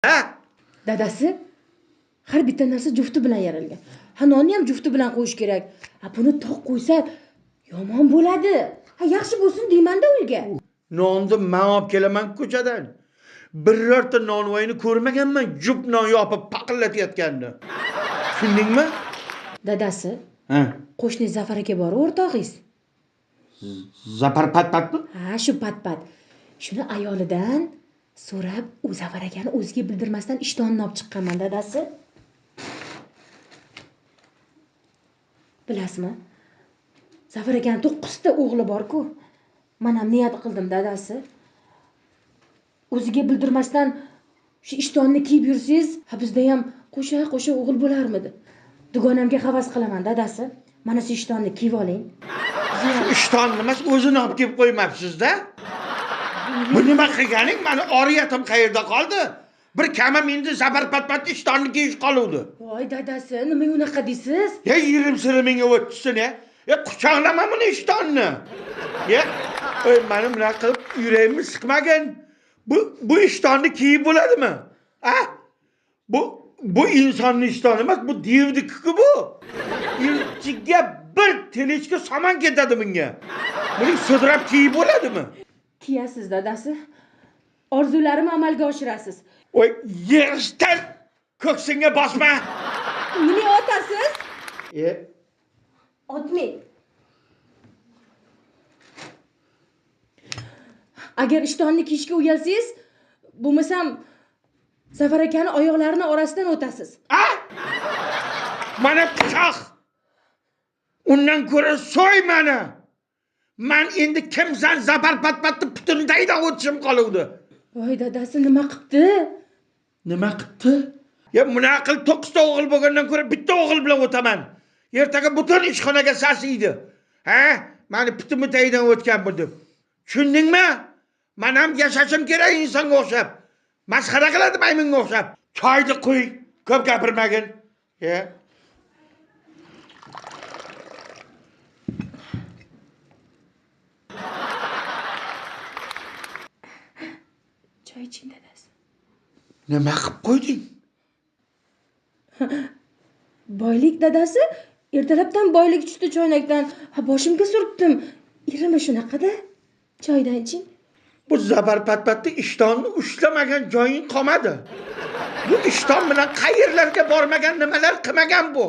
Ha? Dadasi, har bitta narsa jufti bilan yaralgan. Ha, nonni ham jufti bilan qo'yish kerak. Ha, buni toq qo'ysa yomon bo'ladi. Ha, yaxshi bo'lsin deyman-da uyga. Nonni men olib kelaman ko'chadan. Birorta nonvoyni ko'rmaganman jup non yopib paqillatayotganini. Tushundingmi? Dadasi, Ha. qo'shni Zafar aka bor, o'rtog'ingiz. Zafar patpatmi? Ha, shu pat-pat. Shuni ayolidan so'rab, u Zafar akani o'ziga bildirmasdan ishtonni olib chiqqanman, dadasi. Bilasizmi? Zafar akani 9 ta o'g'li bor-ku. Men ham niyat qildim, dadasi. O'ziga bildirmasdan shu ishtonni kiyib yursangiz, ha bizda ham qo'sha o'g'il bo'larmidi? Dugonamga havas qilaman, dadasi. Mana shu ishtonni kiyib oling. Ishtonni emas, o'zini olib kelib qo'ymabsiz-da. Bu nima qilganing? Mani oriyatim qayerda qoldi? Bir kamim endi Zafar patpat ishtonni kiyish qoluvdi. Voy dadasi, nima unaqa deysiz? Ya yirim sirimingga o'tsin ya. Ya quchoqlama buni ishtonni. Ya, meni bunaqa qilib yuragimni siqmagin. Bu ishtonni kiyib bo'ladimi? Ha? Bu insonni ishtoni emas, bu devniki bu. Ilchiga bir telechka saman ketadi bunga. Buni sudrab kiyib bo'ladimi? Kiyasiz, dadasi. Orzularimni amalga oshirasiz. Voy, yig'ishdan ko'ksingga bosma. Meni otasiz? Otmang. Agar ishtonni kiyishga uyalsangiz, bo'lmasam Zafar akani oyoqlarini orasidan o'tasiz. Ha? Mana pichoq. Undan ko'ra so'y meni. Men endi kimsan Zafar patpatni putundagidan o'tishim qoluvdi. Voy dadasi, nima qilibdi? Nima qilibdi? Ya bunaqa qilib 9 ta o'g'il bo'lgandan ko'ra bitta o'g'il bilan o'taman. Ertaga butun ishxonaga sasiydi. Ha? Meni putum tagidan o'tgan bu deb. Tushundingmi? Men ham yashashim kerak insonga o'xshab. Masxara qiladi maymunga o'xshab. Choyni qo'y, ko'p gapirmagin. Ya. Choy iching, dadasi. Nima qilib qo'yding? Boylik, dadasi. Ertalabdan boylik tushdi choynakdan. Ha, boshimga surtdim. Irimi shunaqa-da. Choydan iching. Bu Zafar patpatni ishtonni ushlamagan joying qolmadi. Bu ishton bilan qayerlarga bormagan, nimalar qilmagan bu?